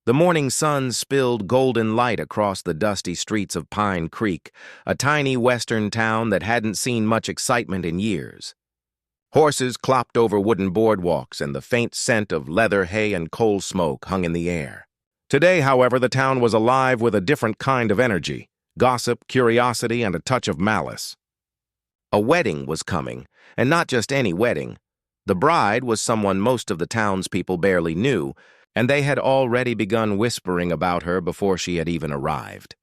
The morning sun spilled golden light across the dusty streets of Pine Creek, a tiny western town that hadn't seen much excitement in years. Horses clopped over wooden boardwalks, and the faint scent of leather, hay, and coal smoke hung in the air. Today, however, the town was alive with a different kind of energy: gossip, curiosity, and a touch of malice. A wedding was coming, and not just any wedding. The bride was someone most of the townspeople barely knew, and they had already begun whispering about her before she had even arrived.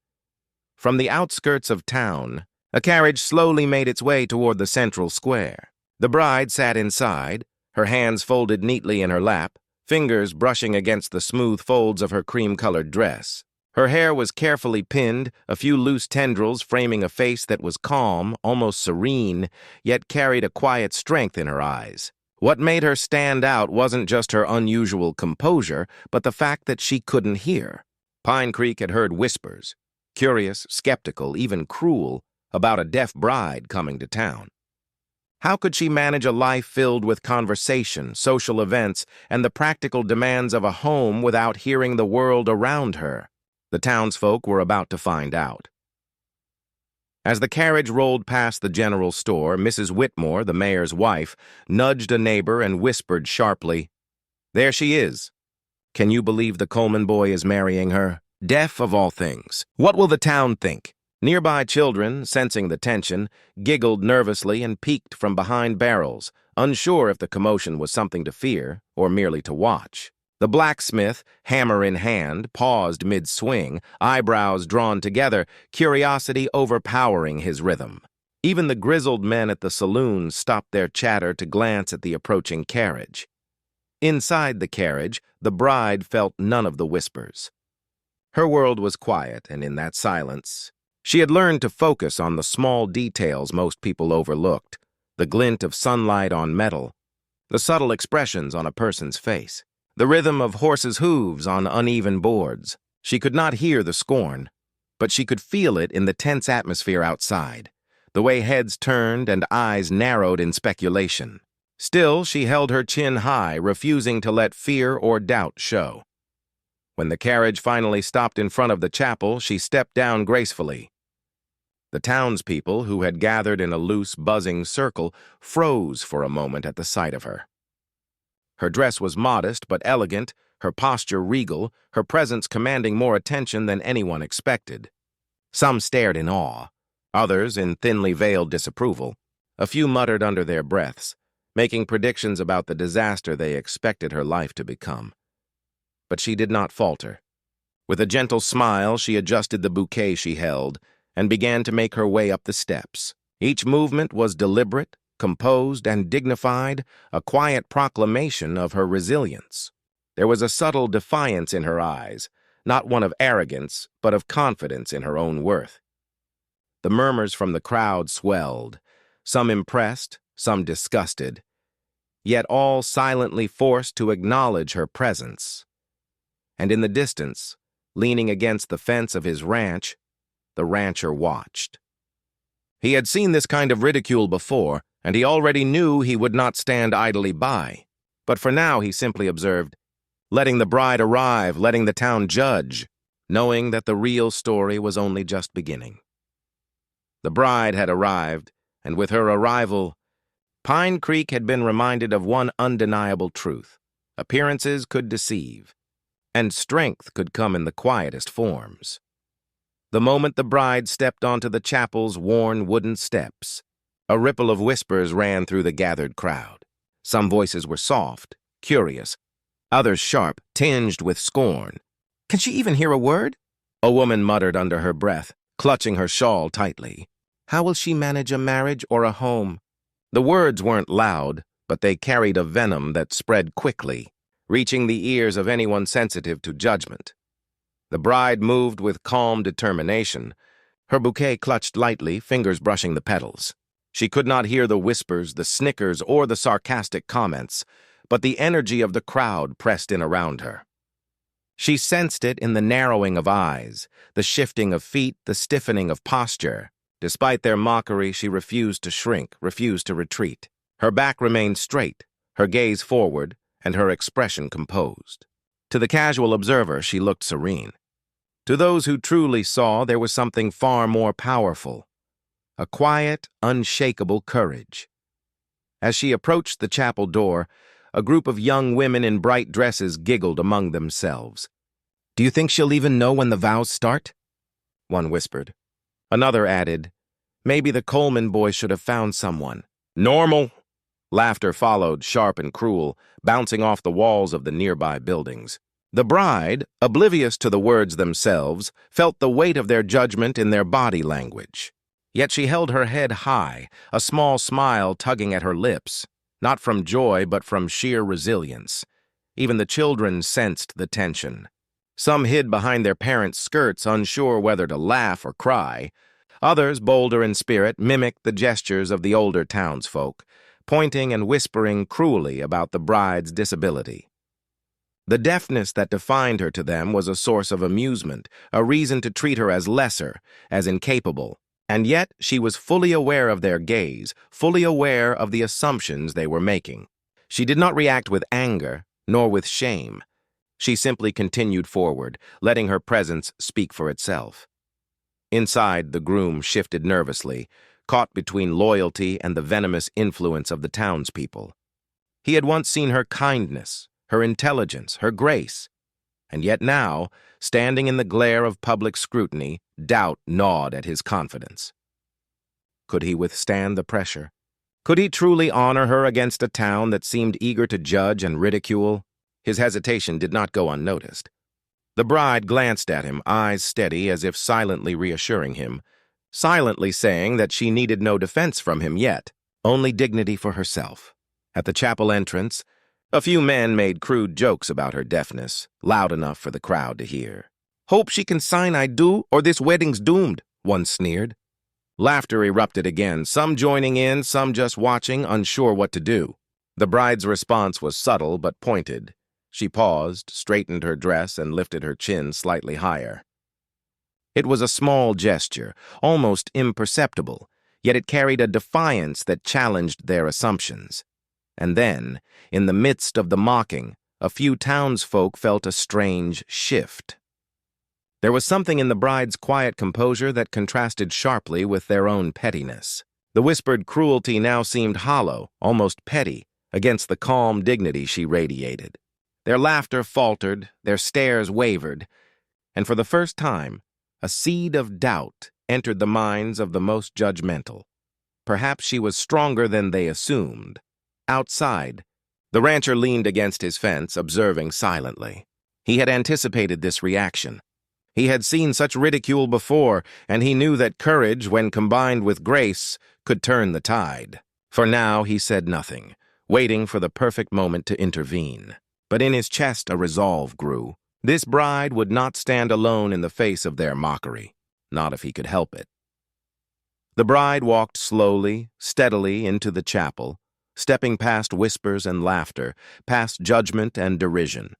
From the outskirts of town, a carriage slowly made its way toward the central square. The bride sat inside, her hands folded neatly in her lap, fingers brushing against the smooth folds of her cream-colored dress. Her hair was carefully pinned, a few loose tendrils framing a face that was calm, almost serene, yet carried a quiet strength in her eyes. What made her stand out wasn't just her unusual composure, but the fact that she couldn't hear. Pine Creek had heard whispers, curious, skeptical, even cruel, about a deaf bride coming to town. How could she manage a life filled with conversation, social events, and the practical demands of a home without hearing the world around her? The townsfolk were about to find out. As the carriage rolled past the general store, Mrs. Whitmore, the mayor's wife, nudged a neighbor and whispered sharply, "There she is. Can you believe the Coleman boy is marrying her? Deaf of all things. What will the town think?" Nearby children, sensing the tension, giggled nervously and peeked from behind barrels, unsure if the commotion was something to fear or merely to watch. The blacksmith, hammer in hand, paused mid-swing, eyebrows drawn together, curiosity overpowering his rhythm. Even the grizzled men at the saloon stopped their chatter to glance at the approaching carriage. Inside the carriage, the bride felt none of the whispers. Her world was quiet, and in that silence, she had learned to focus on the small details most people overlooked: the glint of sunlight on metal, the subtle expressions on a person's face, the rhythm of horses' hooves on uneven boards. She could not hear the scorn, but she could feel it in the tense atmosphere outside, the way heads turned and eyes narrowed in speculation. Still, she held her chin high, refusing to let fear or doubt show. When the carriage finally stopped in front of the chapel, she stepped down gracefully. The townspeople, who had gathered in a loose, buzzing circle, froze for a moment at the sight of her. Her dress was modest but elegant, her posture regal, her presence commanding more attention than anyone expected. Some stared in awe, others in thinly veiled disapproval. A few muttered under their breaths, making predictions about the disaster they expected her life to become. But she did not falter. With a gentle smile, she adjusted the bouquet she held and began to make her way up the steps. Each movement was deliberate, composed, and dignified, a quiet proclamation of her resilience. There was a subtle defiance in her eyes, not one of arrogance, but of confidence in her own worth. The murmurs from the crowd swelled, some impressed, some disgusted, yet all silently forced to acknowledge her presence. And in the distance, leaning against the fence of his ranch, the rancher watched. He had seen this kind of ridicule before, and he already knew he would not stand idly by. But for now he simply observed, letting the bride arrive, letting the town judge, knowing that the real story was only just beginning. The bride had arrived, and with her arrival, Pine Creek had been reminded of one undeniable truth: appearances could deceive, and strength could come in the quietest forms. The moment the bride stepped onto the chapel's worn wooden steps, a ripple of whispers ran through the gathered crowd. Some voices were soft, curious, others sharp, tinged with scorn. "Can she even hear a word?" a woman muttered under her breath, clutching her shawl tightly. "How will she manage a marriage or a home?" The words weren't loud, but they carried a venom that spread quickly, reaching the ears of anyone sensitive to judgment. The bride moved with calm determination, her bouquet clutched lightly, fingers brushing the petals. She could not hear the whispers, the snickers, or the sarcastic comments, but the energy of the crowd pressed in around her. She sensed it in the narrowing of eyes, the shifting of feet, the stiffening of posture. Despite their mockery, she refused to shrink, refused to retreat. Her back remained straight, her gaze forward, and her expression composed. To the casual observer, she looked serene. To those who truly saw, there was something far more powerful, a quiet, unshakable courage. As she approached the chapel door, a group of young women in bright dresses giggled among themselves. "Do you think she'll even know when the vows start?" one whispered. Another added, "Maybe the Coleman boys should have found someone." "Normal!" Laughter followed, sharp and cruel, bouncing off the walls of the nearby buildings. The bride, oblivious to the words themselves, felt the weight of their judgment in their body language. Yet she held her head high, a small smile tugging at her lips, not from joy but from sheer resilience. Even the children sensed the tension. Some hid behind their parents' skirts, unsure whether to laugh or cry. Others, bolder in spirit, mimicked the gestures of the older townsfolk, pointing and whispering cruelly about the bride's disability. The deafness that defined her to them was a source of amusement, a reason to treat her as lesser, as incapable. And yet she was fully aware of their gaze, fully aware of the assumptions they were making. She did not react with anger, nor with shame. She simply continued forward, letting her presence speak for itself. Inside, the groom shifted nervously, caught between loyalty and the venomous influence of the townspeople. He had once seen her kindness, her intelligence, her grace. And yet now, standing in the glare of public scrutiny, doubt gnawed at his confidence. Could he withstand the pressure? Could he truly honor her against a town that seemed eager to judge and ridicule? His hesitation did not go unnoticed. The bride glanced at him, eyes steady as if silently reassuring him, silently saying that she needed no defense from him yet, only dignity for herself. At the chapel entrance, a few men made crude jokes about her deafness, loud enough for the crowd to hear. "Hope she can sign I do, or this wedding's doomed," one sneered. Laughter erupted again, some joining in, some just watching, unsure what to do. The bride's response was subtle but pointed. She paused, straightened her dress, and lifted her chin slightly higher. It was a small gesture, almost imperceptible, yet it carried a defiance that challenged their assumptions. And then, in the midst of the mocking, a few townsfolk felt a strange shift. There was something in the bride's quiet composure that contrasted sharply with their own pettiness. The whispered cruelty now seemed hollow, almost petty, against the calm dignity she radiated. Their laughter faltered, their stares wavered, and for the first time, a seed of doubt entered the minds of the most judgmental. Perhaps she was stronger than they assumed. Outside, the rancher leaned against his fence, observing silently. He had anticipated this reaction. He had seen such ridicule before, and he knew that courage, when combined with grace, could turn the tide. For now, he said nothing, waiting for the perfect moment to intervene. But in his chest a resolve grew. This bride would not stand alone in the face of their mockery, not if he could help it. The bride walked slowly, steadily into the chapel, stepping past whispers and laughter, past judgment and derision.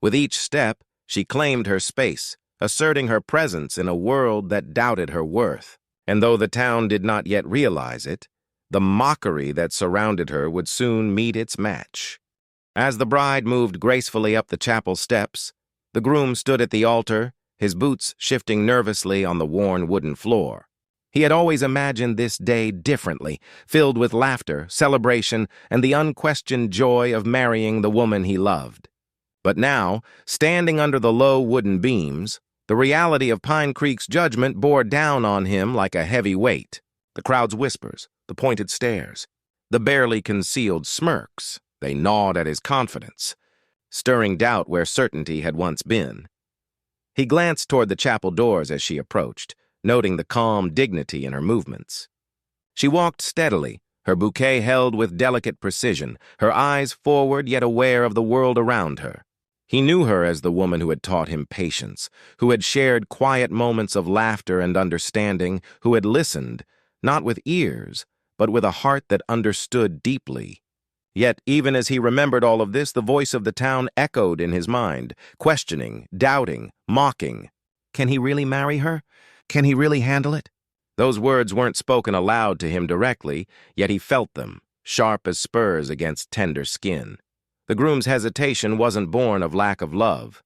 With each step, she claimed her space, asserting her presence in a world that doubted her worth. And though the town did not yet realize it, the mockery that surrounded her would soon meet its match. As the bride moved gracefully up the chapel steps, the groom stood at the altar, his boots shifting nervously on the worn wooden floor. He had always imagined this day differently, filled with laughter, celebration, and the unquestioned joy of marrying the woman he loved. But now, standing under the low wooden beams, the reality of Pine Creek's judgment bore down on him like a heavy weight. The crowd's whispers, the pointed stares, the barely concealed smirks, they gnawed at his confidence, stirring doubt where certainty had once been. He glanced toward the chapel doors as she approached, noting the calm dignity in her movements. She walked steadily, her bouquet held with delicate precision, her eyes forward yet aware of the world around her. He knew her as the woman who had taught him patience, who had shared quiet moments of laughter and understanding, who had listened, not with ears, but with a heart that understood deeply. Yet, even as he remembered all of this, the voice of the town echoed in his mind, questioning, doubting, mocking. Can he really marry her? Can he really handle it? Those words weren't spoken aloud to him directly, yet he felt them, sharp as spurs against tender skin. The groom's hesitation wasn't born of lack of love.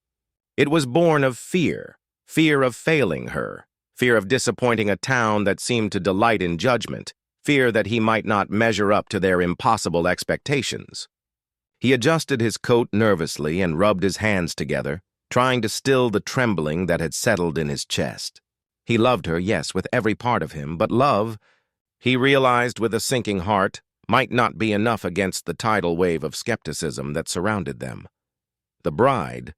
It was born of fear, fear of failing her, fear of disappointing a town that seemed to delight in judgment, fear that he might not measure up to their impossible expectations. He adjusted his coat nervously and rubbed his hands together, trying to still the trembling that had settled in his chest. He loved her, yes, with every part of him, but love, he realized with a sinking heart, might not be enough against the tidal wave of skepticism that surrounded them. The bride,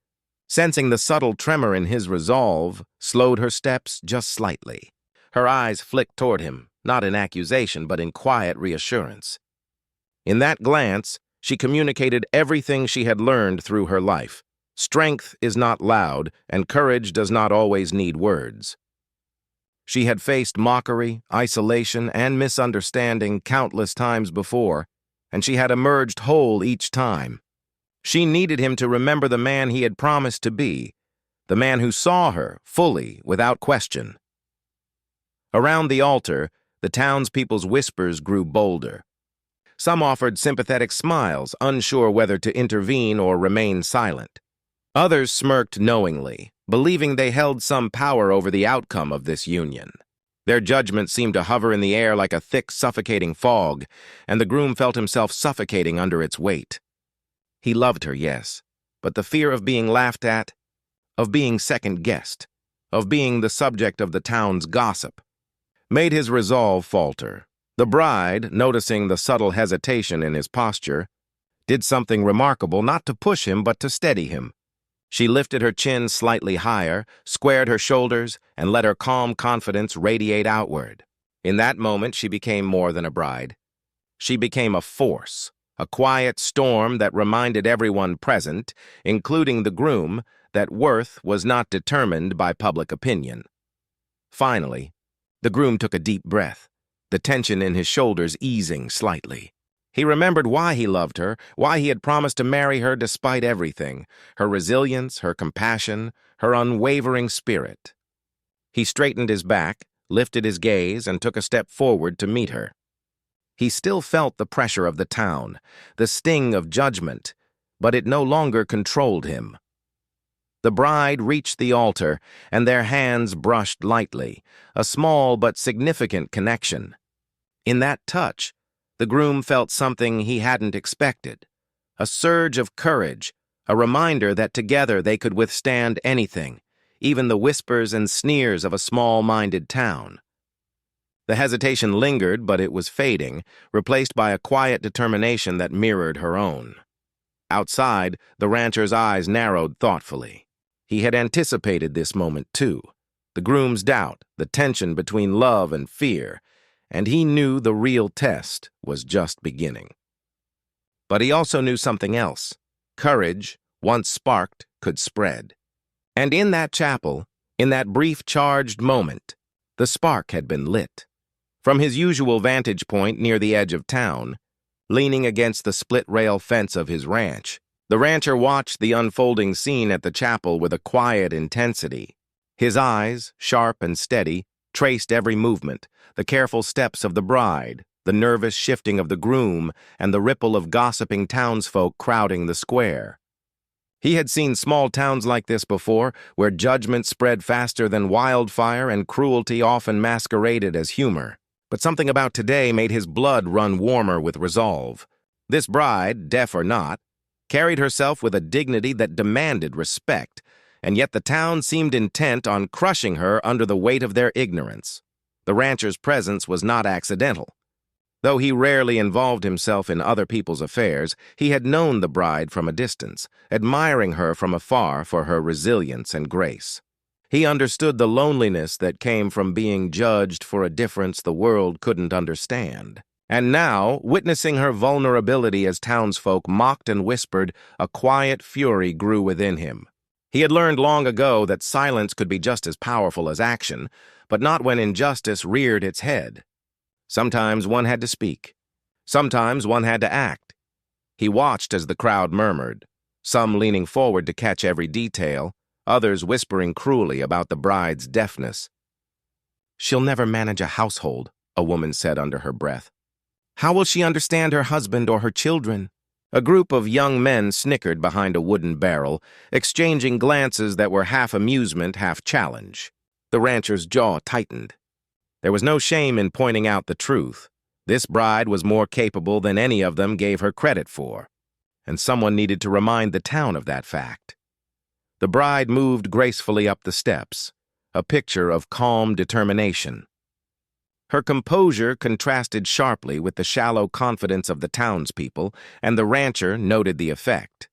sensing the subtle tremor in his resolve, slowed her steps just slightly. Her eyes flicked toward him, not in accusation but in quiet reassurance. In that glance, she communicated everything she had learned through her life. Strength is not loud, and courage does not always need words. She had faced mockery, isolation, and misunderstanding countless times before, and she had emerged whole each time. She needed him to remember the man he had promised to be, the man who saw her fully, without question. Around the altar, the townspeople's whispers grew bolder. Some offered sympathetic smiles, unsure whether to intervene or remain silent. Others smirked knowingly, believing they held some power over the outcome of this union. Their judgment seemed to hover in the air like a thick, suffocating fog, and the groom felt himself suffocating under its weight. He loved her, yes, but the fear of being laughed at, of being second-guessed, of being the subject of the town's gossip, made his resolve falter. The bride, noticing the subtle hesitation in his posture, did something remarkable, not to push him but to steady him. She lifted her chin slightly higher, squared her shoulders, and let her calm confidence radiate outward. In that moment, she became more than a bride. She became a force, a quiet storm that reminded everyone present, including the groom, that worth was not determined by public opinion. Finally, the groom took a deep breath, the tension in his shoulders easing slightly. He remembered why he loved her, why he had promised to marry her despite everything, her resilience, her compassion, her unwavering spirit. He straightened his back, lifted his gaze, and took a step forward to meet her. He still felt the pressure of the town, the sting of judgment, but it no longer controlled him. The bride reached the altar, and their hands brushed lightly, a small but significant connection. In that touch, the groom felt something he hadn't expected, a surge of courage, a reminder that together they could withstand anything, even the whispers and sneers of a small-minded town. The hesitation lingered, but it was fading, replaced by a quiet determination that mirrored her own. Outside, the rancher's eyes narrowed thoughtfully. He had anticipated this moment, too, the groom's doubt, the tension between love and fear, and he knew the real test was just beginning. But he also knew something else. Courage, once sparked, could spread. And in that chapel, in that brief charged moment, the spark had been lit. From his usual vantage point near the edge of town, leaning against the split-rail fence of his ranch, the rancher watched the unfolding scene at the chapel with a quiet intensity. His eyes, sharp and steady, traced every movement, the careful steps of the bride, the nervous shifting of the groom, and the ripple of gossiping townsfolk crowding the square. He had seen small towns like this before, where judgment spread faster than wildfire and cruelty often masqueraded as humor. But something about today made his blood run warmer with resolve. This bride, deaf or not, carried herself with a dignity that demanded respect, and yet the town seemed intent on crushing her under the weight of their ignorance. The rancher's presence was not accidental. Though he rarely involved himself in other people's affairs, he had known the bride from a distance, admiring her from afar for her resilience and grace. He understood the loneliness that came from being judged for a difference the world couldn't understand. And now, witnessing her vulnerability as townsfolk mocked and whispered, a quiet fury grew within him. He had learned long ago that silence could be just as powerful as action, but not when injustice reared its head. Sometimes one had to speak. Sometimes one had to act. He watched as the crowd murmured, some leaning forward to catch every detail, others whispering cruelly about the bride's deafness. "She'll never manage a household," a woman said under her breath. "How will she understand her husband or her children?" A group of young men snickered behind a wooden barrel, exchanging glances that were half amusement, half challenge. The rancher's jaw tightened. There was no shame in pointing out the truth. This bride was more capable than any of them gave her credit for, and someone needed to remind the town of that fact. The bride moved gracefully up the steps, a picture of calm determination. Her composure contrasted sharply with the shallow confidence of the townspeople, and the rancher noted the effect.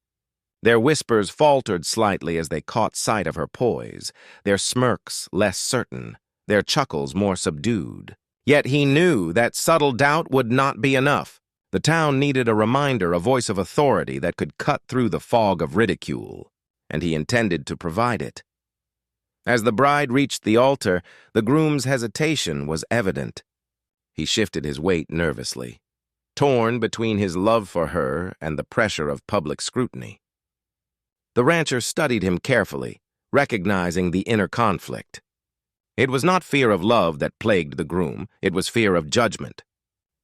Their whispers faltered slightly as they caught sight of her poise, their smirks less certain, their chuckles more subdued. Yet he knew that subtle doubt would not be enough. The town needed a reminder, a voice of authority that could cut through the fog of ridicule, and he intended to provide it. As the bride reached the altar, the groom's hesitation was evident. He shifted his weight nervously, torn between his love for her and the pressure of public scrutiny. The rancher studied him carefully, recognizing the inner conflict. It was not fear of love that plagued the groom, it was fear of judgment.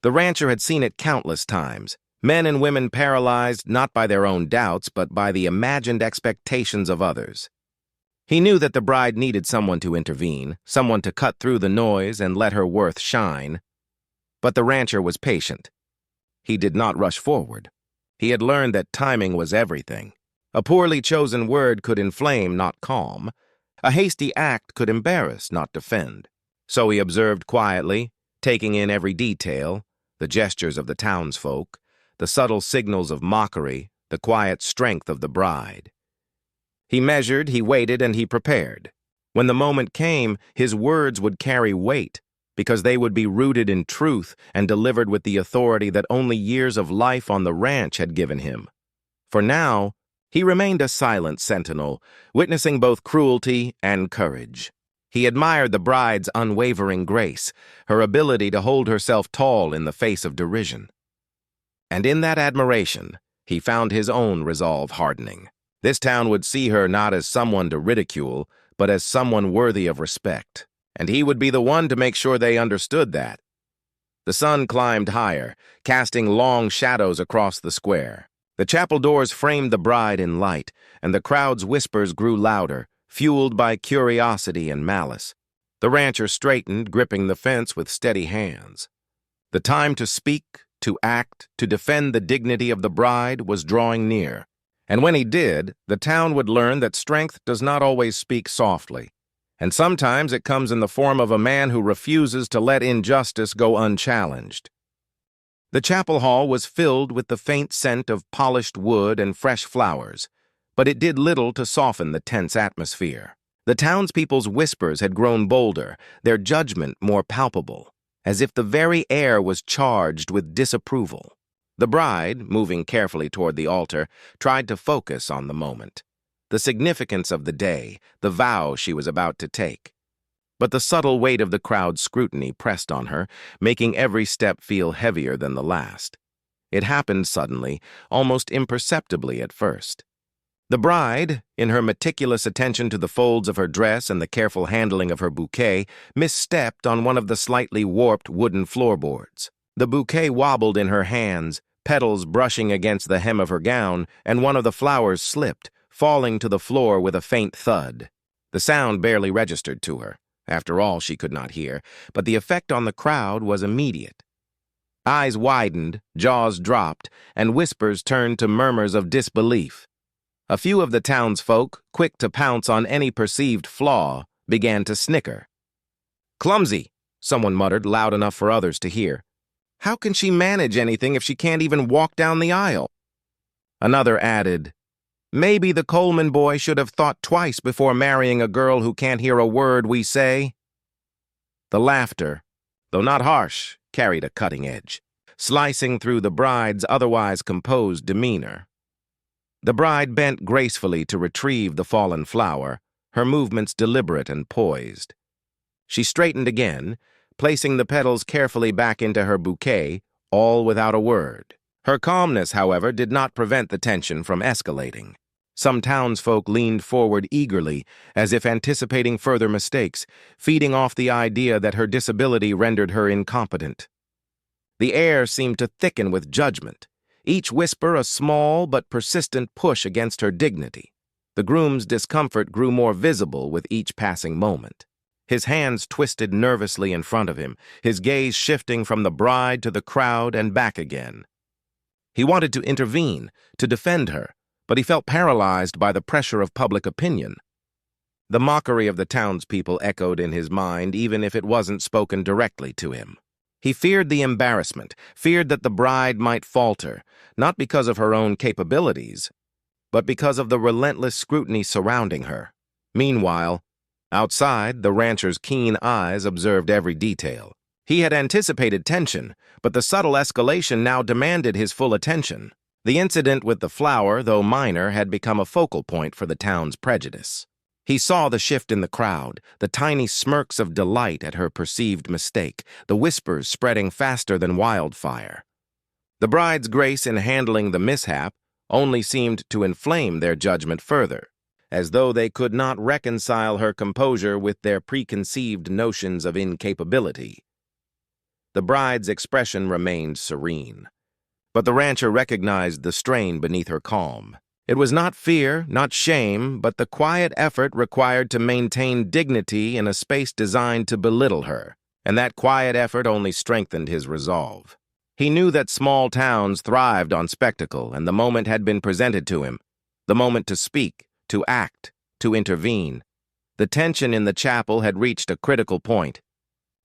The rancher had seen it countless times, men and women paralyzed not by their own doubts, but by the imagined expectations of others. He knew that the bride needed someone to intervene, someone to cut through the noise and let her worth shine. But the rancher was patient. He did not rush forward. He had learned that timing was everything. A poorly chosen word could inflame, not calm. A hasty act could embarrass, not defend. So he observed quietly, taking in every detail, the gestures of the townsfolk, the subtle signals of mockery, the quiet strength of the bride. He measured, he waited, and he prepared. When the moment came, his words would carry weight, because they would be rooted in truth and delivered with the authority that only years of life on the ranch had given him. For now, he remained a silent sentinel, witnessing both cruelty and courage. He admired the bride's unwavering grace, her ability to hold herself tall in the face of derision. And in that admiration, he found his own resolve hardening. This town would see her not as someone to ridicule, but as someone worthy of respect. And he would be the one to make sure they understood that. The sun climbed higher, casting long shadows across the square. The chapel doors framed the bride in light, and the crowd's whispers grew louder, fueled by curiosity and malice. The rancher straightened, gripping the fence with steady hands. The time to speak, to act, to defend the dignity of the bride was drawing near. And when he did, the town would learn that strength does not always speak softly, and sometimes it comes in the form of a man who refuses to let injustice go unchallenged. The chapel hall was filled with the faint scent of polished wood and fresh flowers, but it did little to soften the tense atmosphere. The townspeople's whispers had grown bolder, their judgment more palpable, as if the very air was charged with disapproval. The bride, moving carefully toward the altar, tried to focus on the moment, the significance of the day, the vow she was about to take. But the subtle weight of the crowd's scrutiny pressed on her, making every step feel heavier than the last. It happened suddenly, almost imperceptibly at first. The bride, in her meticulous attention to the folds of her dress and the careful handling of her bouquet, misstepped on one of the slightly warped wooden floorboards. The bouquet wobbled in her hands, petals brushing against the hem of her gown, and one of the flowers slipped, falling to the floor with a faint thud. The sound barely registered to her. After all, she could not hear, but the effect on the crowd was immediate. Eyes widened, jaws dropped, and whispers turned to murmurs of disbelief. A few of the townsfolk, quick to pounce on any perceived flaw, began to snicker. "Clumsy," someone muttered, loud enough for others to hear. "How can she manage anything if she can't even walk down the aisle?" Another added, "Maybe the Coleman boy should have thought twice before marrying a girl who can't hear a word we say." The laughter, though not harsh, carried a cutting edge, slicing through the bride's otherwise composed demeanor. The bride bent gracefully to retrieve the fallen flower, her movements deliberate and poised. She straightened again, placing the petals carefully back into her bouquet, all without a word. Her calmness, however, did not prevent the tension from escalating. Some townsfolk leaned forward eagerly, as if anticipating further mistakes, feeding off the idea that her disability rendered her incompetent. The air seemed to thicken with judgment. each whisper a small but persistent push against her dignity. The groom's discomfort grew more visible with each passing moment. His hands twisted nervously in front of him, his gaze shifting from the bride to the crowd and back again. He wanted to intervene, to defend her, but he felt paralyzed by the pressure of public opinion. The mockery of the townspeople echoed in his mind, even if it wasn't spoken directly to him. He feared the embarrassment, feared that the bride might falter, not because of her own capabilities, but because of the relentless scrutiny surrounding her. Meanwhile, outside, the rancher's keen eyes observed every detail. He had anticipated tension, but the subtle escalation now demanded his full attention. The incident with the flower, though minor, had become a focal point for the town's prejudice. He saw the shift in the crowd, the tiny smirks of delight at her perceived mistake, the whispers spreading faster than wildfire. The bride's grace in handling the mishap only seemed to inflame their judgment further, as though they could not reconcile her composure with their preconceived notions of incapability. The bride's expression remained serene, but the rancher recognized the strain beneath her calm. It was not fear, not shame, but the quiet effort required to maintain dignity in a space designed to belittle her, and that quiet effort only strengthened his resolve. He knew that small towns thrived on spectacle, and the moment had been presented to him, the moment to speak, to act, to intervene. The tension in the chapel had reached a critical point.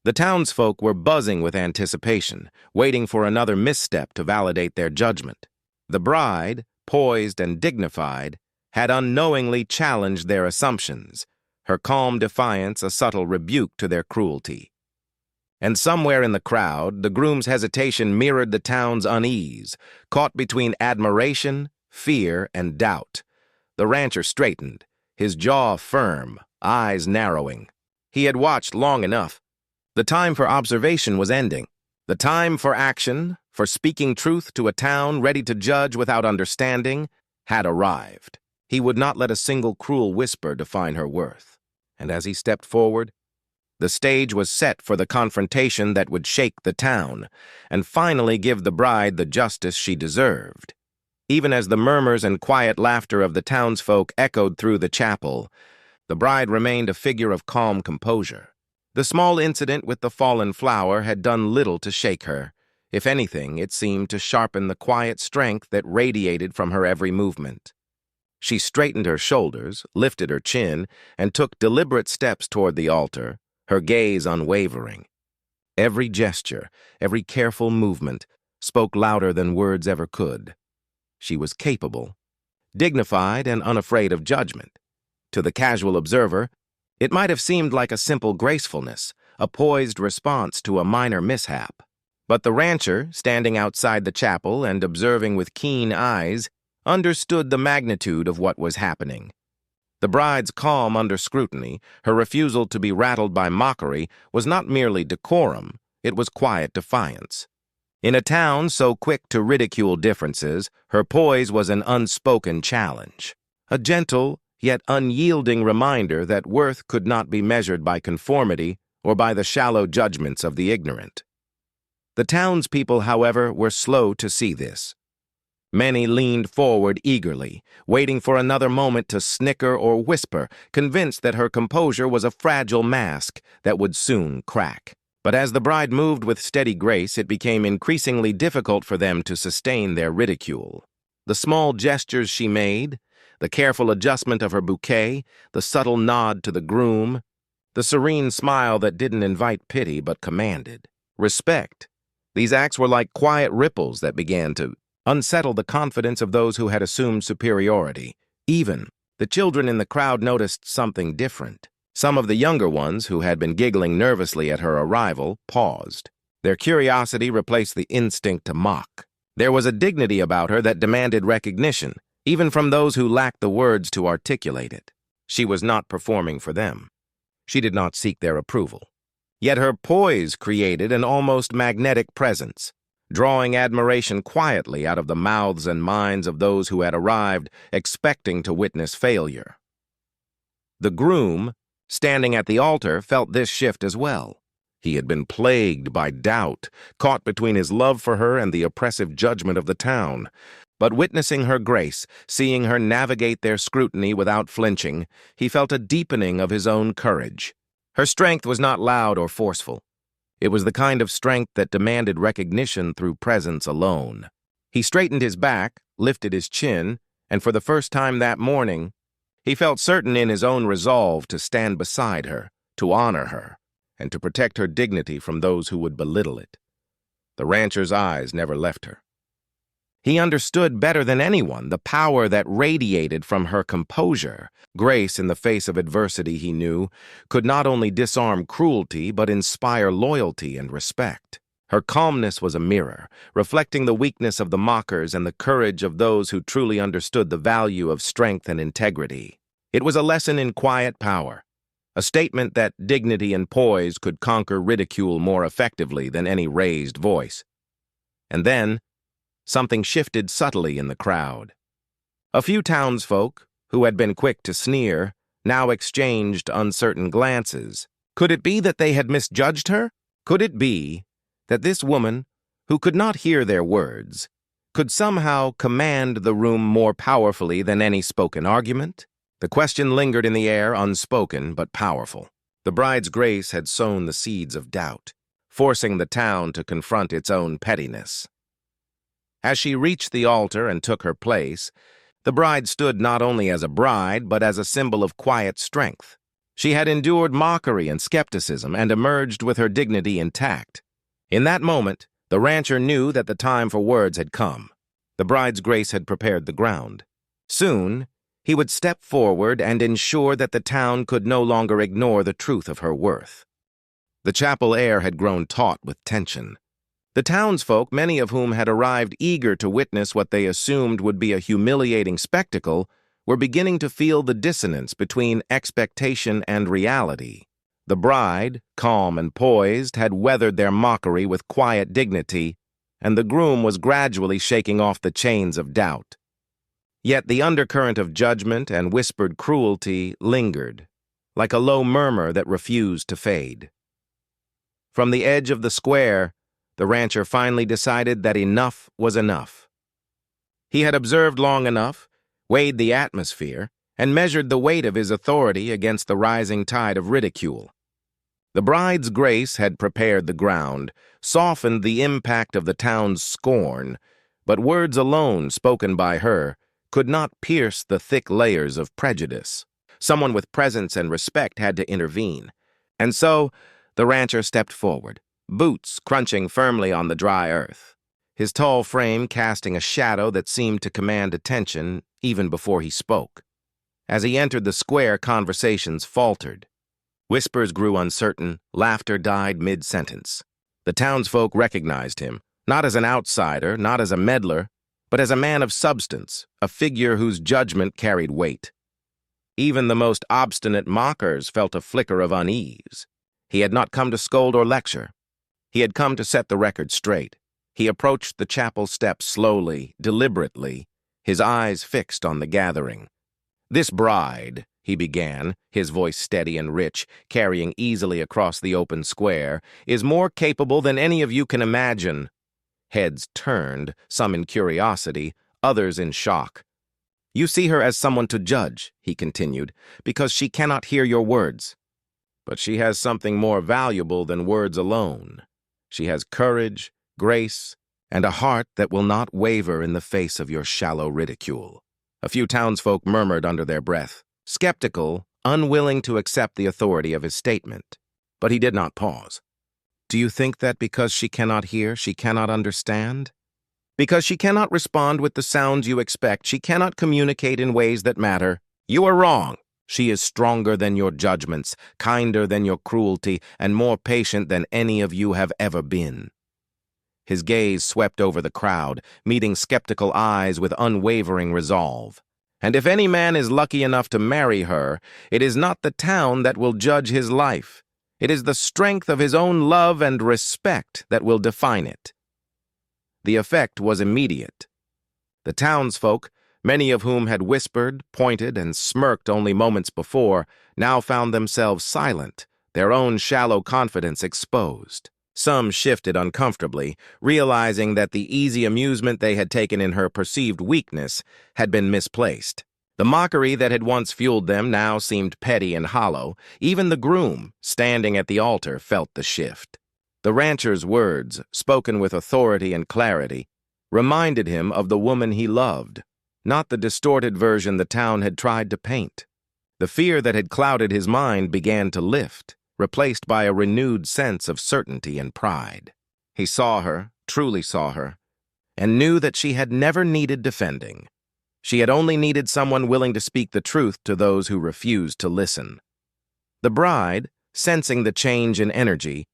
The townsfolk were buzzing with anticipation, waiting for another misstep to validate their judgment. The bride, poised and dignified, had unknowingly challenged their assumptions, her calm defiance a subtle rebuke to their cruelty. And somewhere in the crowd, the groom's hesitation mirrored the town's unease, caught between admiration, fear, and doubt. The rancher straightened, his jaw firm, eyes narrowing. He had watched long enough. The time for observation was ending. The time for action, for speaking truth to a town ready to judge without understanding, had arrived. He would not let a single cruel whisper define her worth. And as he stepped forward, the stage was set for the confrontation that would shake the town and finally give the bride the justice she deserved. Even as the murmurs and quiet laughter of the townsfolk echoed through the chapel, the bride remained a figure of calm composure. The small incident with the fallen flower had done little to shake her. If anything, it seemed to sharpen the quiet strength that radiated from her every movement. She straightened her shoulders, lifted her chin, and took deliberate steps toward the altar, her gaze unwavering. Every gesture, every careful movement, spoke louder than words ever could. She was capable, dignified, and unafraid of judgment. To the casual observer, it might have seemed like a simple gracefulness, a poised response to a minor mishap. But the rancher, standing outside the chapel and observing with keen eyes, understood the magnitude of what was happening. The bride's calm under scrutiny, her refusal to be rattled by mockery, was not merely decorum, it was quiet defiance. In a town so quick to ridicule differences, her poise was an unspoken challenge. A gentle, yet unyielding reminder that worth could not be measured by conformity or by the shallow judgments of the ignorant. The townspeople, however, were slow to see this. Many leaned forward eagerly, waiting for another moment to snicker or whisper, convinced that her composure was a fragile mask that would soon crack. But as the bride moved with steady grace, it became increasingly difficult for them to sustain their ridicule. The small gestures she made, the careful adjustment of her bouquet, the subtle nod to the groom, the serene smile that didn't invite pity but commanded respect. These acts were like quiet ripples that began to unsettle the confidence of those who had assumed superiority. Even the children in the crowd noticed something different. Some of the younger ones, who had been giggling nervously at her arrival, paused. Their curiosity replaced the instinct to mock. There was a dignity about her that demanded recognition, even from those who lacked the words to articulate it. She was not performing for them. She did not seek their approval. Yet her poise created an almost magnetic presence, drawing admiration quietly out of the mouths and minds of those who had arrived expecting to witness failure. The groom, standing at the altar, felt this shift as well. He had been plagued by doubt, caught between his love for her and the oppressive judgment of the town. But witnessing her grace, seeing her navigate their scrutiny without flinching, he felt a deepening of his own courage. Her strength was not loud or forceful. It was the kind of strength that demanded recognition through presence alone. He straightened his back, lifted his chin, and for the first time that morning, he felt certain in his own resolve to stand beside her, to honor her, and to protect her dignity from those who would belittle it. The rancher's eyes never left her. He understood better than anyone the power that radiated from her composure. Grace, in the face of adversity, he knew, could not only disarm cruelty but inspire loyalty and respect. Her calmness was a mirror, reflecting the weakness of the mockers and the courage of those who truly understood the value of strength and integrity. It was a lesson in quiet power, a statement that dignity and poise could conquer ridicule more effectively than any raised voice. And then, something shifted subtly in the crowd. A few townsfolk, who had been quick to sneer, now exchanged uncertain glances. Could it be that they had misjudged her? Could it be that this woman, who could not hear their words, could somehow command the room more powerfully than any spoken argument? The question lingered in the air, unspoken but powerful. The bride's grace had sown the seeds of doubt, forcing the town to confront its own pettiness. As she reached the altar and took her place, the bride stood not only as a bride, but as a symbol of quiet strength. She had endured mockery and skepticism and emerged with her dignity intact. In that moment, the rancher knew that the time for words had come. The bride's grace had prepared the ground. Soon, he would step forward and ensure that the town could no longer ignore the truth of her worth. The chapel air had grown taut with tension. The townsfolk, many of whom had arrived eager to witness what they assumed would be a humiliating spectacle, were beginning to feel the dissonance between expectation and reality. The bride, calm and poised, had weathered their mockery with quiet dignity, and the groom was gradually shaking off the chains of doubt. Yet the undercurrent of judgment and whispered cruelty lingered, like a low murmur that refused to fade. From the edge of the square, the rancher finally decided that enough was enough. He had observed long enough, weighed the atmosphere, and measured the weight of his authority against the rising tide of ridicule. The bride's grace had prepared the ground, softened the impact of the town's scorn, but words alone spoken by her could not pierce the thick layers of prejudice. Someone with presence and respect had to intervene. And so, the rancher stepped forward, boots crunching firmly on the dry earth, his tall frame casting a shadow that seemed to command attention even before he spoke. As he entered the square, conversations faltered. Whispers grew uncertain, laughter died mid-sentence. The townsfolk recognized him, not as an outsider, not as a meddler, but as a man of substance, a figure whose judgment carried weight. Even the most obstinate mockers felt a flicker of unease. He had not come to scold or lecture. He had come to set the record straight. He approached the chapel steps slowly, deliberately, his eyes fixed on the gathering. "This bride," he began, his voice steady and rich, carrying easily across the open square, "is more capable than any of you can imagine." Heads turned, some in curiosity, others in shock. "You see her as someone to judge," he continued, "because she cannot hear your words. But she has something more valuable than words alone. She has courage, grace, and a heart that will not waver in the face of your shallow ridicule." A few townsfolk murmured under their breath, skeptical, unwilling to accept the authority of his statement. But he did not pause. "Do you think that because she cannot hear, she cannot understand? Because she cannot respond with the sounds you expect, she cannot communicate in ways that matter? You are wrong. She is stronger than your judgments, kinder than your cruelty, and more patient than any of you have ever been." His gaze swept over the crowd, meeting skeptical eyes with unwavering resolve. "And if any man is lucky enough to marry her, it is not the town that will judge his life. It is the strength of his own love and respect that will define it." The effect was immediate. The townsfolk, many of whom had whispered, pointed, and smirked only moments before, now found themselves silent, their own shallow confidence exposed. Some shifted uncomfortably, realizing that the easy amusement they had taken in her perceived weakness had been misplaced. The mockery that had once fueled them now seemed petty and hollow. Even the groom, standing at the altar, felt the shift. The rancher's words, spoken with authority and clarity, reminded him of the woman he loved, not the distorted version the town had tried to paint. The fear that had clouded his mind began to lift, replaced by a renewed sense of certainty and pride. He saw her, truly saw her, and knew that she had never needed defending. She had only needed someone willing to speak the truth to those who refused to listen. The bride, sensing the change in energy,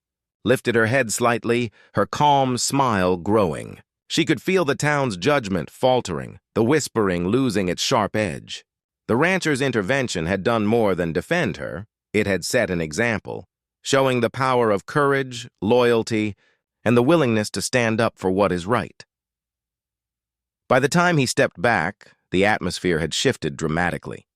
lifted her head slightly, her calm smile growing. She could feel the town's judgment faltering, the whispering losing its sharp edge. The rancher's intervention had done more than defend her. It had set an example, showing the power of courage, loyalty, and the willingness to stand up for what is right. By the time he stepped back, the atmosphere had shifted dramatically.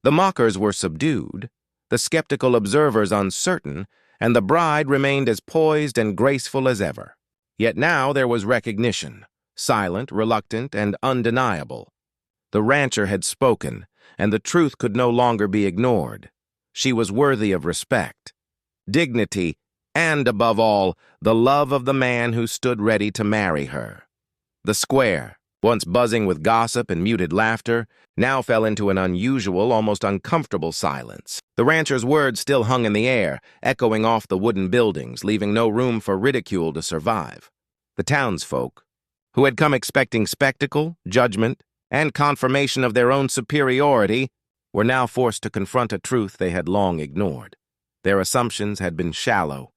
The mockers were subdued, the skeptical observers uncertain, and the bride remained as poised and graceful as ever. Yet now there was recognition, silent, reluctant, and undeniable. The rancher had spoken, and the truth could no longer be ignored. She was worthy of respect, dignity, and, above all, the love of the man who stood ready to marry her. The square, once buzzing with gossip and muted laughter, now fell into an unusual, almost uncomfortable silence. The rancher's words still hung in the air, echoing off the wooden buildings, leaving no room for ridicule to survive. The townsfolk, who had come expecting spectacle, judgment, and confirmation of their own superiority, were now forced to confront a truth they had long ignored. Their assumptions had been shallow,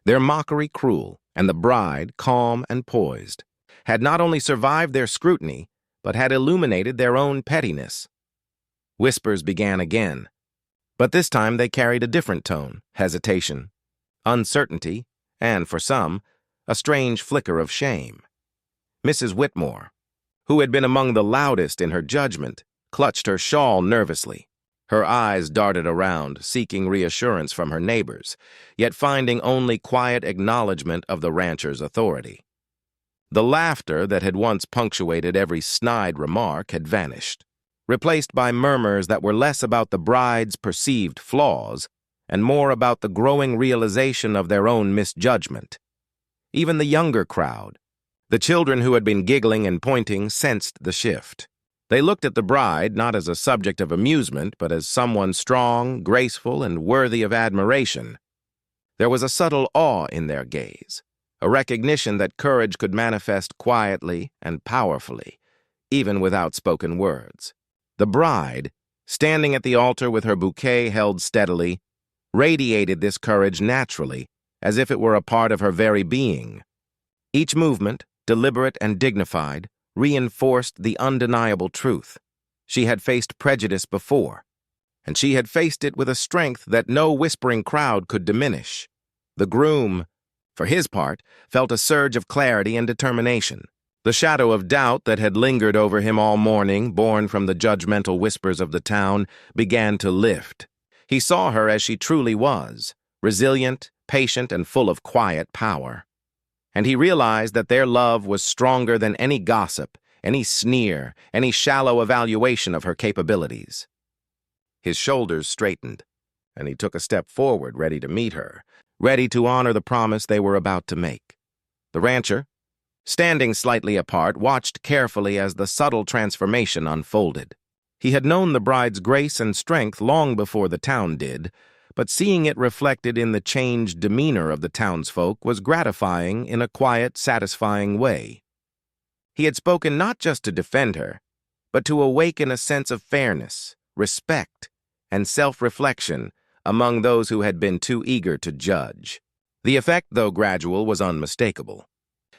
their mockery cruel, and the bride, calm and poised, had not only survived their scrutiny, but had illuminated their own pettiness. Whispers began again, but this time they carried a different tone: hesitation, uncertainty, and, for some, a strange flicker of shame. Mrs. Whitmore, who had been among the loudest in her judgment, clutched her shawl nervously. Her eyes darted around, seeking reassurance from her neighbors, yet finding only quiet acknowledgement of the rancher's authority. The laughter that had once punctuated every snide remark had vanished, replaced by murmurs that were less about the bride's perceived flaws and more about the growing realization of their own misjudgment. Even the younger crowd, the children who had been giggling and pointing, sensed the shift. They looked at the bride not as a subject of amusement, but as someone strong, graceful, and worthy of admiration. There was a subtle awe in their gaze, a recognition that courage could manifest quietly and powerfully, even without spoken words. The bride, standing at the altar with her bouquet held steadily, radiated this courage naturally, as if it were a part of her very being. Each movement, deliberate and dignified, reinforced the undeniable truth. She had faced prejudice before, and she had faced it with a strength that no whispering crowd could diminish. The groom, for his part, felt a surge of clarity and determination. The shadow of doubt that had lingered over him all morning, born from the judgmental whispers of the town, began to lift. He saw her as she truly was, resilient, patient, and full of quiet power. And he realized that their love was stronger than any gossip, any sneer, any shallow evaluation of her capabilities. His shoulders straightened, and he took a step forward, ready to meet her, ready to honor the promise they were about to make. The rancher, standing slightly apart, watched carefully as the subtle transformation unfolded. He had known the bride's grace and strength long before the town did, but seeing it reflected in the changed demeanor of the townsfolk was gratifying in a quiet, satisfying way. He had spoken not just to defend her, but to awaken a sense of fairness, respect, and self-reflection among those who had been too eager to judge. The effect, though gradual, was unmistakable.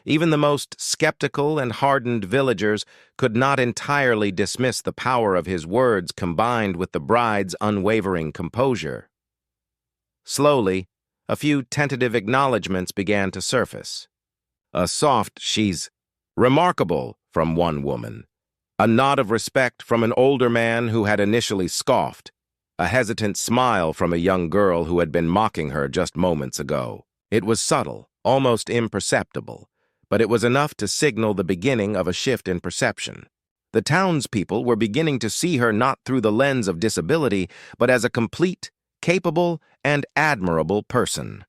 Even the most skeptical and hardened villagers could not entirely dismiss the power of his words combined with the bride's unwavering composure. Slowly, a few tentative acknowledgments began to surface. A soft "she's remarkable" from one woman, a nod of respect from an older man who had initially scoffed, a hesitant smile from a young girl who had been mocking her just moments ago. It was subtle, almost imperceptible, but it was enough to signal the beginning of a shift in perception. The townspeople were beginning to see her not through the lens of disability, but as a complete, capable, and admirable person.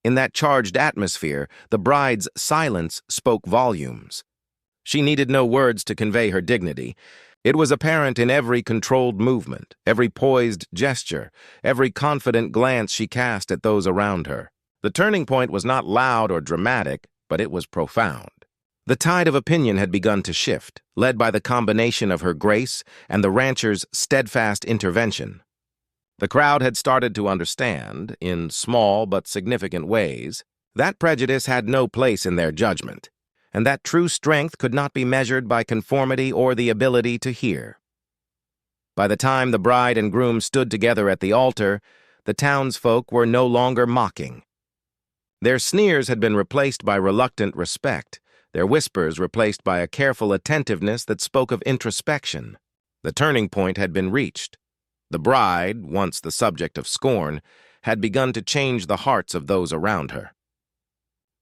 In that charged atmosphere, the bride's silence spoke volumes. She needed no words to convey her dignity. It was apparent in every controlled movement, every poised gesture, every confident glance she cast at those around her. The turning point was not loud or dramatic, but it was profound. The tide of opinion had begun to shift, led by the combination of her grace and the rancher's steadfast intervention. The crowd had started to understand, in small but significant ways, that prejudice had no place in their judgment, and that true strength could not be measured by conformity or the ability to hear. By the time the bride and groom stood together at the altar, the townsfolk were no longer mocking. Their sneers had been replaced by reluctant respect, their whispers replaced by a careful attentiveness that spoke of introspection. The turning point had been reached. The bride, once the subject of scorn, had begun to change the hearts of those around her.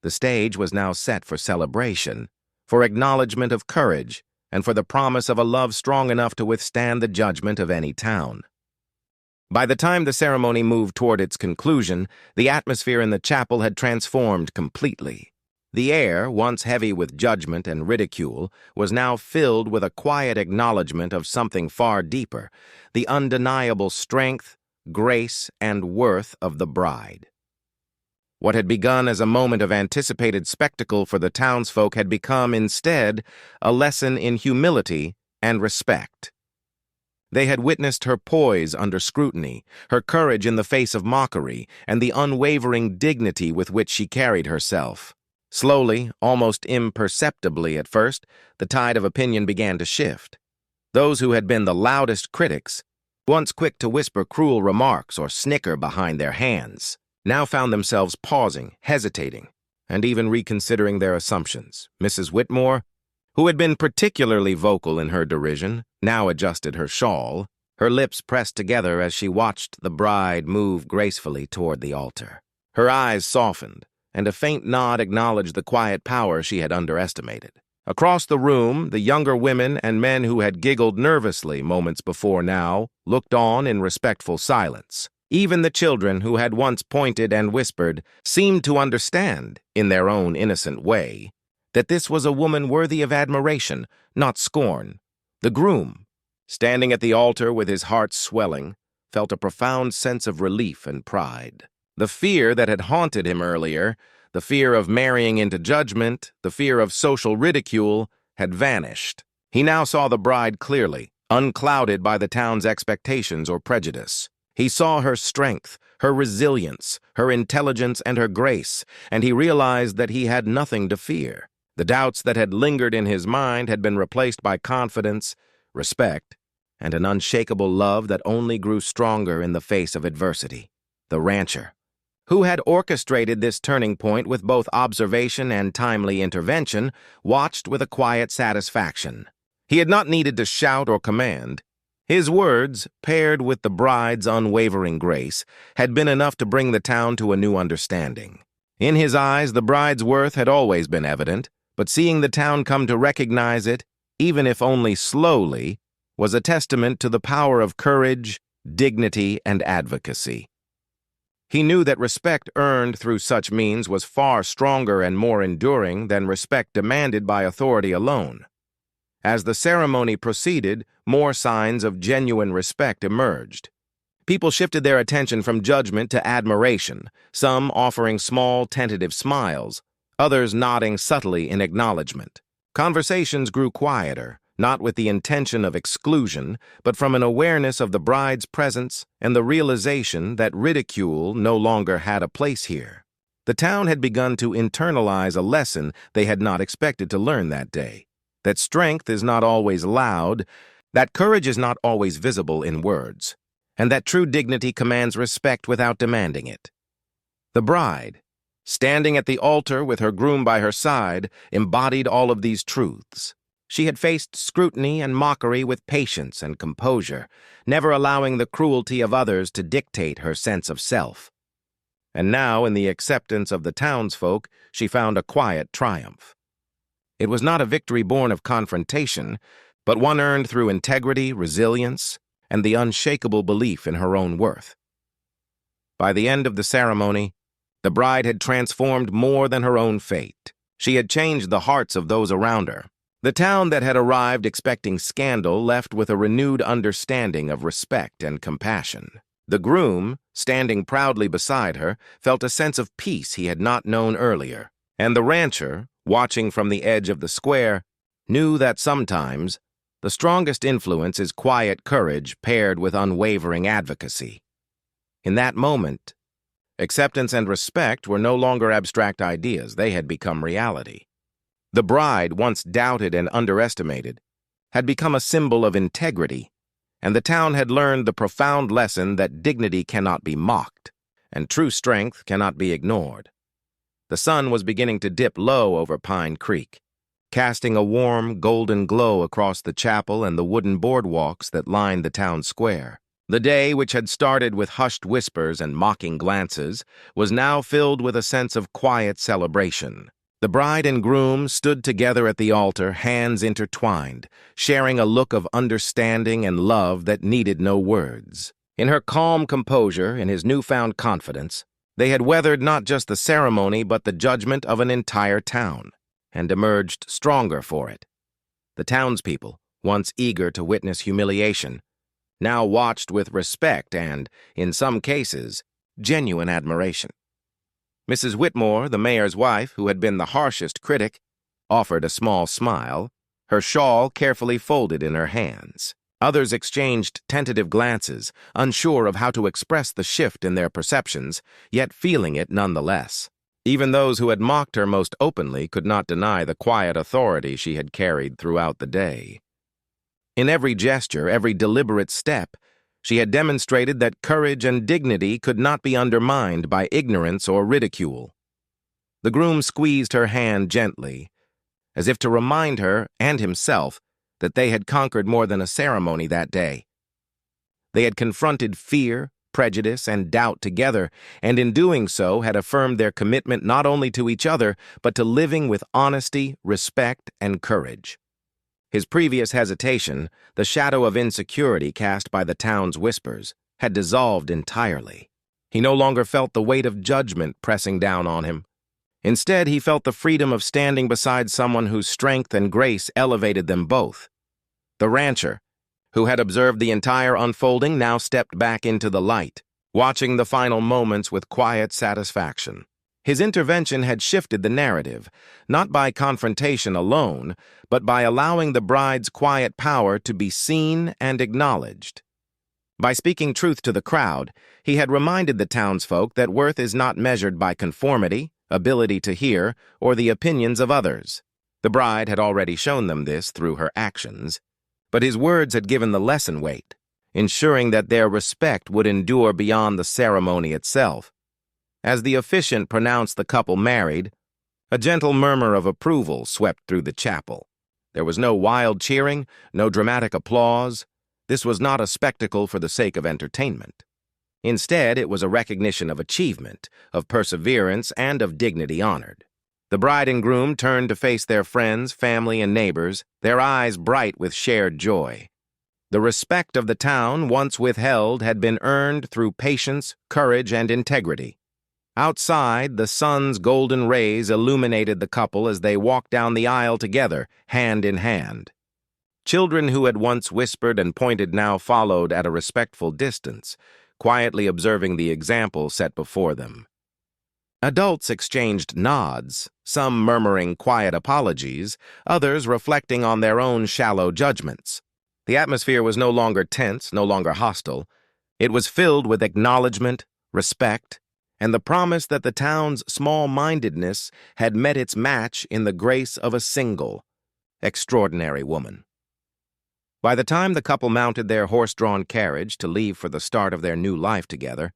The stage was now set for celebration, for acknowledgement of courage, and for the promise of a love strong enough to withstand the judgment of any town. By the time the ceremony moved toward its conclusion, the atmosphere in the chapel had transformed completely. The air, once heavy with judgment and ridicule, was now filled with a quiet acknowledgement of something far deeper, the undeniable strength, grace, and worth of the bride. What had begun as a moment of anticipated spectacle for the townsfolk had become, instead, a lesson in humility and respect. They had witnessed her poise under scrutiny, her courage in the face of mockery, and the unwavering dignity with which she carried herself. Slowly, almost imperceptibly at first, the tide of opinion began to shift. Those who had been the loudest critics, once quick to whisper cruel remarks or snicker behind their hands, now found themselves pausing, hesitating, and even reconsidering their assumptions. Mrs. Whitmore, who had been particularly vocal in her derision, now adjusted her shawl, her lips pressed together as she watched the bride move gracefully toward the altar. Her eyes softened, and a faint nod acknowledged the quiet power she had underestimated. Across the room, the younger women and men who had giggled nervously moments before now looked on in respectful silence. Even the children who had once pointed and whispered seemed to understand, in their own innocent way, that this was a woman worthy of admiration, not scorn. The groom, standing at the altar with his heart swelling, felt a profound sense of relief and pride. The fear that had haunted him earlier, the fear of marrying into judgment, the fear of social ridicule, had vanished. He now saw the bride clearly, unclouded by the town's expectations or prejudice. He saw her strength, her resilience, her intelligence, and her grace, and he realized that he had nothing to fear. The doubts that had lingered in his mind had been replaced by confidence, respect, and an unshakable love that only grew stronger in the face of adversity. The rancher, who had orchestrated this turning point with both observation and timely intervention, watched with a quiet satisfaction. He had not needed to shout or command. His words, paired with the bride's unwavering grace, had been enough to bring the town to a new understanding. In his eyes, the bride's worth had always been evident, but seeing the town come to recognize it, even if only slowly, was a testament to the power of courage, dignity, and advocacy. He knew that respect earned through such means was far stronger and more enduring than respect demanded by authority alone. As the ceremony proceeded, more signs of genuine respect emerged. People shifted their attention from judgment to admiration, some offering small, tentative smiles, others nodding subtly in acknowledgement. Conversations grew quieter, not with the intention of exclusion, but from an awareness of the bride's presence and the realization that ridicule no longer had a place here. The town had begun to internalize a lesson they had not expected to learn that day, that strength is not always loud, that courage is not always visible in words, and that true dignity commands respect without demanding it. The bride, standing at the altar with her groom by her side, embodied all of these truths. She had faced scrutiny and mockery with patience and composure, never allowing the cruelty of others to dictate her sense of self. And now, in the acceptance of the townsfolk, she found a quiet triumph. It was not a victory born of confrontation, but one earned through integrity, resilience, and the unshakable belief in her own worth. By the end of the ceremony, the bride had transformed more than her own fate. She had changed the hearts of those around her. The town that had arrived expecting scandal left with a renewed understanding of respect and compassion. The groom, standing proudly beside her, felt a sense of peace he had not known earlier. And the rancher, watching from the edge of the square, knew that sometimes the strongest influence is quiet courage paired with unwavering advocacy. In that moment, acceptance and respect were no longer abstract ideas, they had become reality. The bride, once doubted and underestimated, had become a symbol of integrity, and the town had learned the profound lesson that dignity cannot be mocked, and true strength cannot be ignored. The sun was beginning to dip low over Pine Creek, casting a warm, golden glow across the chapel and the wooden boardwalks that lined the town square. The day, which had started with hushed whispers and mocking glances, was now filled with a sense of quiet celebration. The bride and groom stood together at the altar, hands intertwined, sharing a look of understanding and love that needed no words. In her calm composure, in his newfound confidence, they had weathered not just the ceremony but the judgment of an entire town, and emerged stronger for it. The townspeople, once eager to witness humiliation, now watched with respect and, in some cases, genuine admiration. Mrs. Whitmore, the mayor's wife, who had been the harshest critic, offered a small smile, her shawl carefully folded in her hands. Others exchanged tentative glances, unsure of how to express the shift in their perceptions, yet feeling it nonetheless. Even those who had mocked her most openly could not deny the quiet authority she had carried throughout the day. In every gesture, every deliberate step, she had demonstrated that courage and dignity could not be undermined by ignorance or ridicule. The groom squeezed her hand gently, as if to remind her and himself that they had conquered more than a ceremony that day. They had confronted fear, prejudice, and doubt together, and in doing so had affirmed their commitment not only to each other, but to living with honesty, respect, and courage. His previous hesitation, the shadow of insecurity cast by the town's whispers, had dissolved entirely. He no longer felt the weight of judgment pressing down on him. Instead, he felt the freedom of standing beside someone whose strength and grace elevated them both. The rancher, who had observed the entire unfolding, now stepped back into the light, watching the final moments with quiet satisfaction. His intervention had shifted the narrative, not by confrontation alone, but by allowing the bride's quiet power to be seen and acknowledged. By speaking truth to the crowd, he had reminded the townsfolk that worth is not measured by conformity, ability to hear, or the opinions of others. The bride had already shown them this through her actions, but his words had given the lesson weight, ensuring that their respect would endure beyond the ceremony itself. As the officiant pronounced the couple married, a gentle murmur of approval swept through the chapel. There was no wild cheering, no dramatic applause. This was not a spectacle for the sake of entertainment. Instead, it was a recognition of achievement, of perseverance, and of dignity honored. The bride and groom turned to face their friends, family, and neighbors, their eyes bright with shared joy. The respect of the town, once withheld, had been earned through patience, courage, and integrity. Outside, the sun's golden rays illuminated the couple as they walked down the aisle together, hand in hand. Children who had once whispered and pointed now followed at a respectful distance, quietly observing the example set before them. Adults exchanged nods, some murmuring quiet apologies, others reflecting on their own shallow judgments. The atmosphere was no longer tense, no longer hostile. It was filled with acknowledgement, respect, and the promise that the town's small-mindedness had met its match in the grace of a single, extraordinary woman. By the time the couple mounted their horse-drawn carriage to leave for the start of their new life together,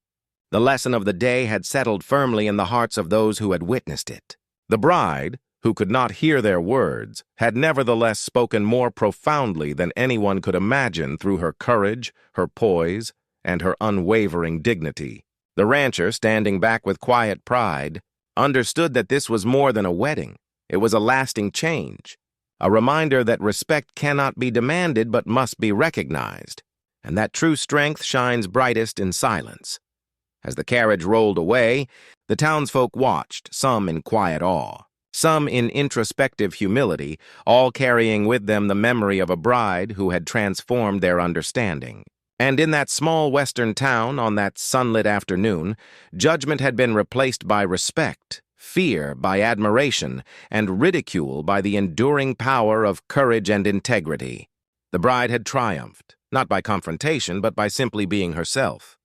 the lesson of the day had settled firmly in the hearts of those who had witnessed it. The bride, who could not hear their words, had nevertheless spoken more profoundly than anyone could imagine through her courage, her poise, and her unwavering dignity. The rancher, standing back with quiet pride, understood that this was more than a wedding. It was a lasting change, a reminder that respect cannot be demanded but must be recognized, and that true strength shines brightest in silence. As the carriage rolled away, the townsfolk watched, some in quiet awe, some in introspective humility, all carrying with them the memory of a bride who had transformed their understanding. And in that small western town, on that sunlit afternoon, judgment had been replaced by respect, fear by admiration, and ridicule by the enduring power of courage and integrity. The bride had triumphed, not by confrontation, but by simply being herself.